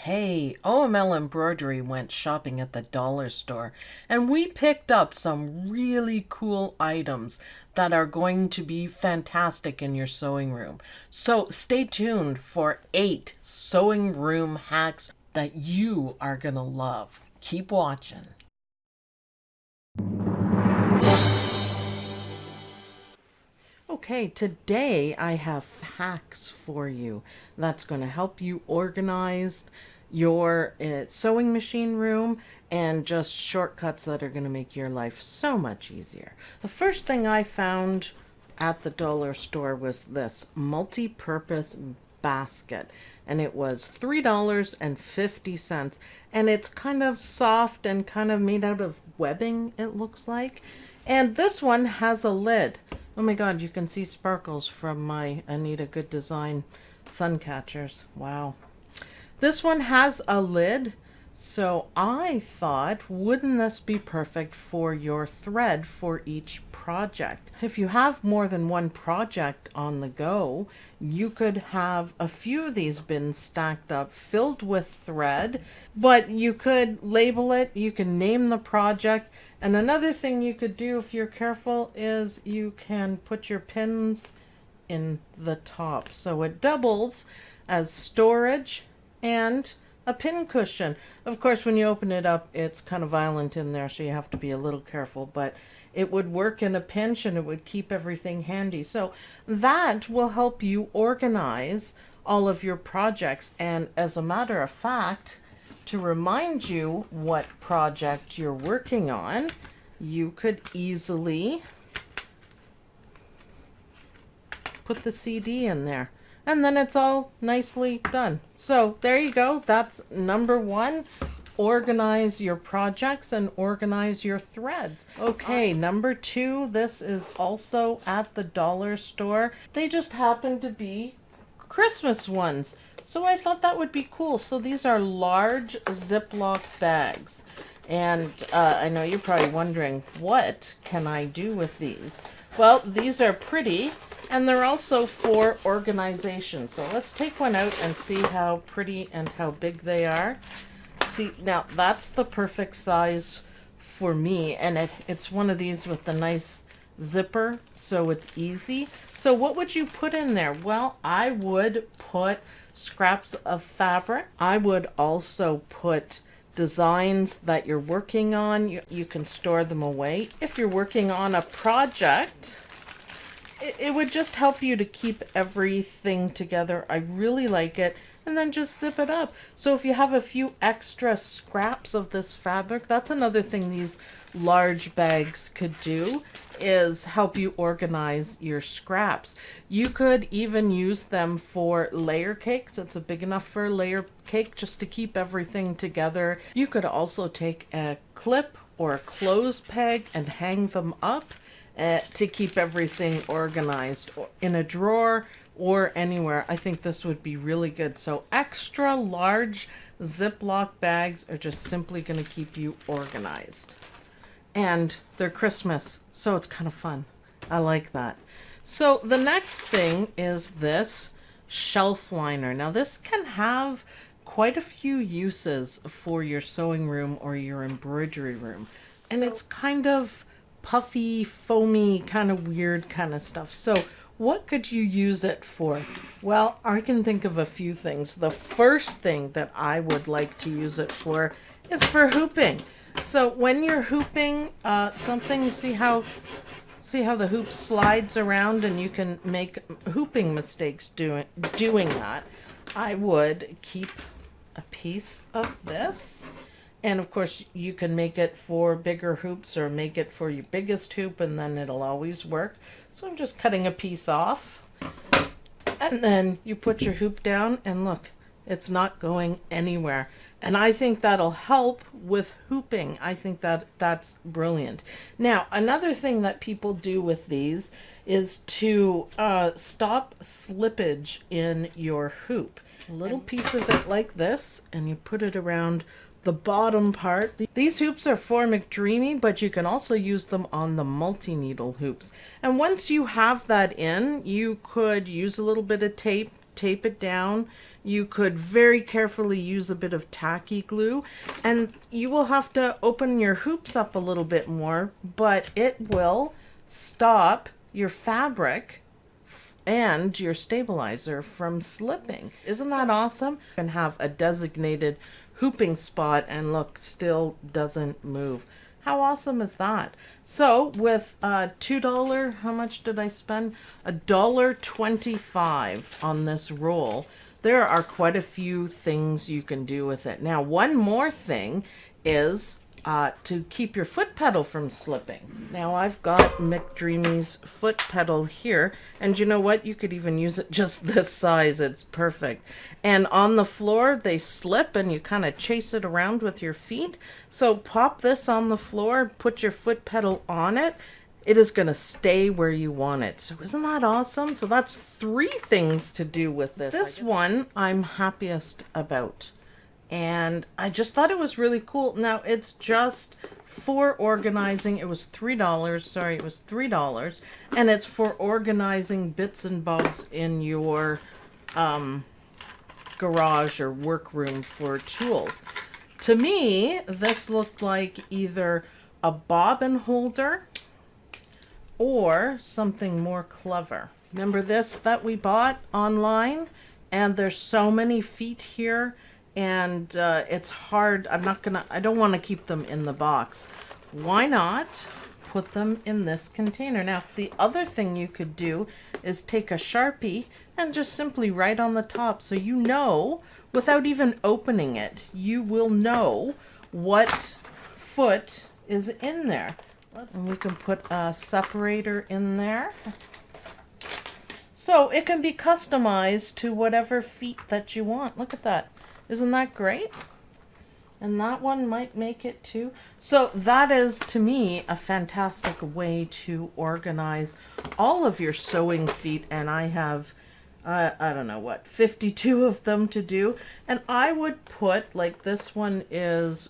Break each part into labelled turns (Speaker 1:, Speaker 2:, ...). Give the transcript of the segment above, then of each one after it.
Speaker 1: Hey, OML Embroidery went shopping at the dollar store and we picked up some really cool items that are going to be fantastic in your sewing room. So stay tuned for 8 sewing room hacks that you are going to love. Keep watching. Okay, today I have hacks for you that's going to help you organize your sewing machine room and just shortcuts that are going to make your life so much easier. The first thing I found at the dollar store was this multi-purpose basket, and it was $3.50, and it's kind of soft and kind of made out of webbing, it looks like. And this one has a lid. Oh my god, you can see sparkles from my Anita Good Design sun catchers. Wow. This one has a lid, so I thought, wouldn't this be perfect for your thread for each project? If you have more than one project on the go, you could have a few of these bins stacked up filled with thread, but you could label it, you can name the project, and another thing you could do if you're careful is you can put your pins in the top, so it doubles as storage and a pin cushion. Of course, when you open it up, it's kind of violent in there, so you have to be a little careful, but it would work in a pinch and it would keep everything handy. So that will help you organize all of your projects. And as a matter of fact, to remind you what project you're working on, you could easily put the CD in there. And then it's all nicely done. So there you go. That's number one. Organize your projects and organize your threads. Okay, number two, this is also at the dollar store. They just happen to be Christmas ones. So I thought that would be cool. So these are large Ziploc bags. And I know you're probably wondering, what can I do with these? Well, these are pretty. And they're also for organization. So let's take one out and see how pretty and how big they are. See, now that's the perfect size for me. And it's one of these with the nice zipper, so it's easy. So what would you put in there? Well, I would put scraps of fabric. I would also put designs that you're working on. You can store them away. If you're working on a project, it would just help you to keep everything together. I really like it. And then just zip it up. So if you have a few extra scraps of this fabric, that's another thing these large bags could do, is help you organize your scraps. You could even use them for layer cakes. It's big enough for a layer cake just to keep everything together. You could also take a clip or a clothes peg and hang them up to keep everything organized in a drawer or anywhere. I think this would be really good. So extra large Ziploc bags are just simply going to keep you organized. And they're Christmas, so it's kind of fun. I like that. So the next thing is this shelf liner. Now this can have quite a few uses for your sewing room or your embroidery room. And it's kind of puffy, foamy, kind of weird kind of stuff. So what could you use it for? Well, I can think of a few things. The first thing that I would like to use it for is for hooping. So when you're hooping something, see how the hoop slides around and you can make hooping mistakes doing that. I would keep a piece of this. And of course, you can make it for bigger hoops or make it for your biggest hoop, and then it'll always work. So I'm just cutting a piece off. And then you put your hoop down and look, it's not going anywhere. And I think that'll help with hooping. I think that's brilliant. Now, another thing that people do with these is to stop slippage in your hoop. A little piece of it like this, and you put it around the bottom part. These hoops are for McDreamy, but you can also use them on the multi-needle hoops. And once you have that in, you could use a little bit of tape it down. You could very carefully use a bit of tacky glue, and you will have to open your hoops up a little bit more, but it will stop your fabric and your stabilizer from slipping. Isn't that awesome? And have a designated hooping spot, and look, still doesn't move. How awesome is that? So with $2, how much did I spend? $1.25 on this roll. There are quite a few things you can do with it. Now, one more thing is to keep your foot pedal from slipping. Now, I've got McDreamy's foot pedal here, and you know what? You could even use it just this size. It's perfect. And on the floor, they slip, and you kind of chase it around with your feet. So pop this on the floor, put your foot pedal on it. It is going to stay where you want it. So isn't that awesome? So that's 3 things to do with this. This one I'm happiest about. And I just thought it was really cool. Now, it's just for organizing. It was $3. Sorry, it was $3. And it's for organizing bits and bobs in your garage or workroom for tools. To me, this looked like either a bobbin holder or something more clever. Remember this that we bought online? And there's so many feet here, and it's hard. I don't want to keep them in the box. Why not put them in this container? Now, the other thing you could do is take a Sharpie and just simply write on the top, so you know, without even opening it, you will know what foot is in there. And we can put a separator in there. So it can be customized to whatever feet that you want. Look at that. Isn't that great? And that one might make it too. So that is, to me, a fantastic way to organize all of your sewing feet. And I have, I don't know what, 52 of them to do. And I would put, like this one is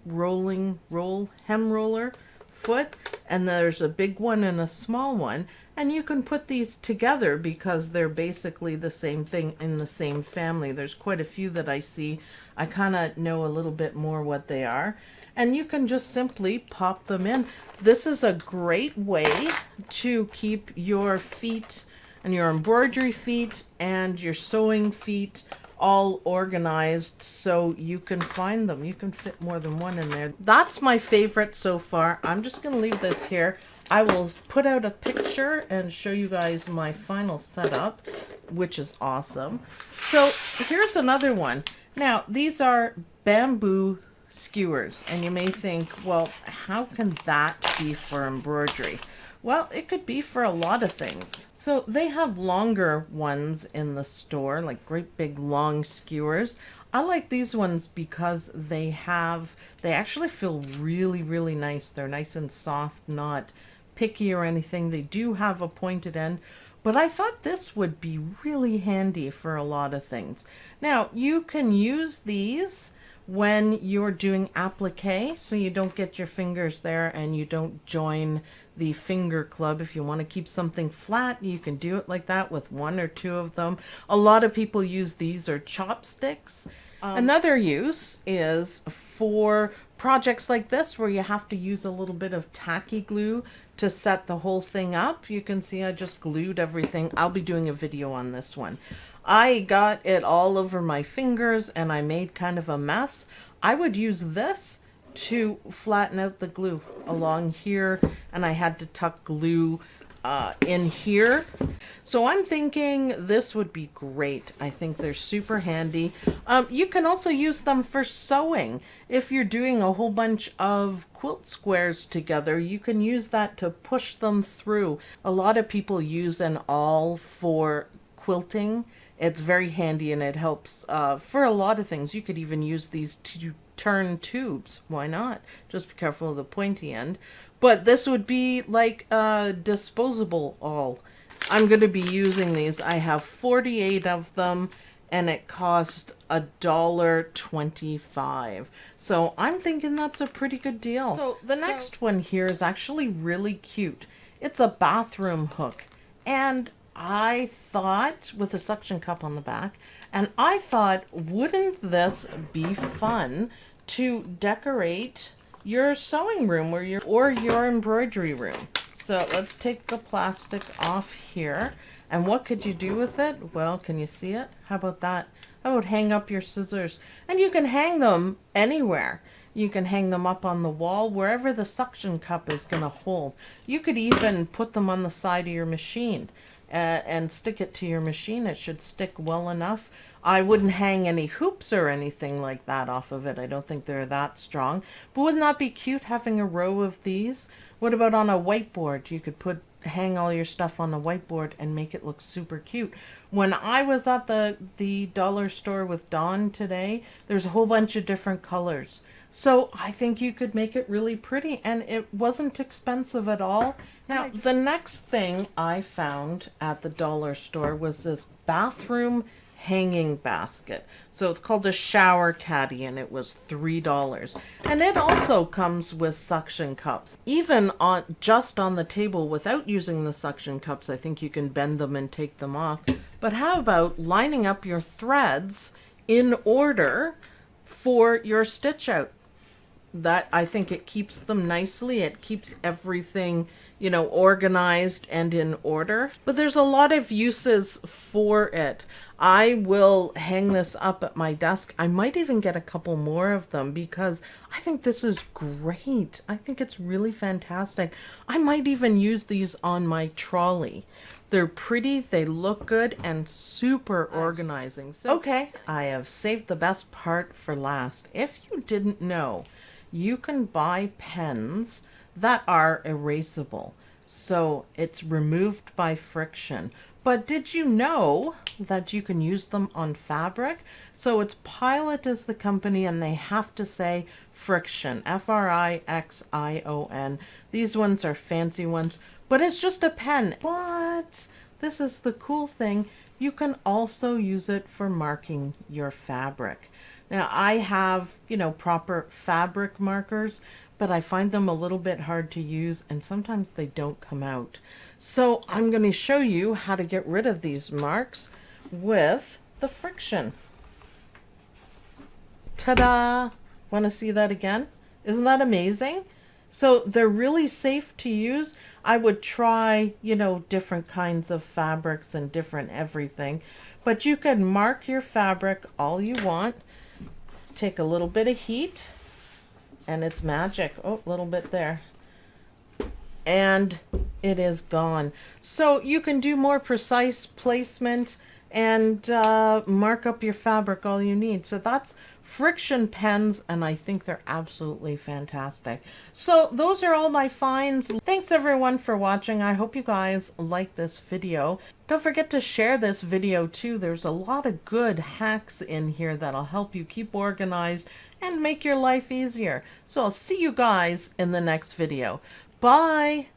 Speaker 1: hem roller foot, and there's a big one and a small one, and you can put these together because they're basically the same thing in the same family. There's quite a few that I see. I kind of know a little bit more what they are, and you can just simply pop them in. This is a great way to keep your feet and your embroidery feet and your sewing feet all organized so you can find them. You can fit more than one in there. That's my favorite so far. I'm just going to leave this here. I will put out a picture and show you guys my final setup, which is awesome. So here's another one. Now, these are bamboo skewers, and you may think, well, how can that be for embroidery? Well, it could be for a lot of things. So they have longer ones in the store, like great big long skewers. I like these ones because they actually feel really, really nice. They're nice and soft, not picky or anything. They do have a pointed end, but I thought this would be really handy for a lot of things. Now, you can use these when you're doing applique, so you don't get your fingers there and you don't join the finger club. If you want to keep something flat, you can do it like that with 1 or 2 of them. A lot of people use these or chopsticks. Another use is for projects like this where you have to use a little bit of tacky glue to set the whole thing up. You can see I just glued everything. I'll be doing a video on this one. I got it all over my fingers and I made kind of a mess. I would use this to flatten out the glue along here, and I had to tuck glue in here. So I'm thinking this would be great. I think they're super handy. You can also use them for sewing. If you're doing a whole bunch of quilt squares together, you can use that to push them through. A lot of people use an awl for quilting. It's very handy and it helps for a lot of things. You could even use these to turn tubes. Why not? Just be careful of the pointy end. But this would be like a disposable awl. I'm going to be using these. I have 48 of them and it cost $1.25. So I'm thinking that's a pretty good deal. So the next one here is actually really cute. It's a bathroom hook. And I thought, with a suction cup on the back, and I thought, wouldn't this be fun to decorate your sewing room or your embroidery room? So let's take the plastic off here. And what could you do with it? Well, can you see it? How about that? I would hang up your scissors, and you can hang them anywhere. You can hang them up on the wall, wherever the suction cup is going to hold. You could even put them on the side of your machine and stick it to your machine. It should stick well enough. I wouldn't hang any hoops or anything like that off of it. I don't think they're that strong. But wouldn't that be cute, having a row of these? What about on a whiteboard? You could hang all your stuff on a whiteboard and make it look super cute. When I was at the dollar store with Dawn today, there's a whole bunch of different colors. So I think you could make it really pretty, and it wasn't expensive at all. Now, the next thing I found at the dollar store was this bathroom hanging basket. So it's called a shower caddy, and it was $3. And it also comes with suction cups. Even just on the table without using the suction cups, I think you can bend them and take them off. But how about lining up your threads in order for your stitch out? That, I think it keeps them nicely. It keeps everything, organized and in order. But there's a lot of uses for it. I will hang this up at my desk. I might even get a couple more of them because I think this is great. I think it's really fantastic. I might even use these on my trolley. They're pretty, they look good, and super organizing. So, okay, I have saved the best part for last. If you didn't know, you can buy pens that are erasable. So it's removed by friction. But did you know that you can use them on fabric? So it's Pilot is the company, and they have to say Frixion, Frixion. These ones are fancy ones, but it's just a pen. But this is the cool thing. You can also use it for marking your fabric. Now, I have, proper fabric markers, but I find them a little bit hard to use, and sometimes they don't come out. So I'm going to show you how to get rid of these marks with the Frixion. Ta-da! Want to see that again? Isn't that amazing? So they're really safe to use. I would try, different kinds of fabrics and different everything, but you can mark your fabric all you want. Take a little bit of heat, and it's magic. Oh, a little bit there. And it is gone. So you can do more precise placement and mark up your fabric all you need. So that's Frixion pens, and I think they're absolutely fantastic. So those are all my finds. Thanks everyone for watching. I hope you guys like this video. Don't forget to share this video too. There's a lot of good hacks in here that'll help you keep organized and make your life easier. So I'll see you guys in the next video. Bye!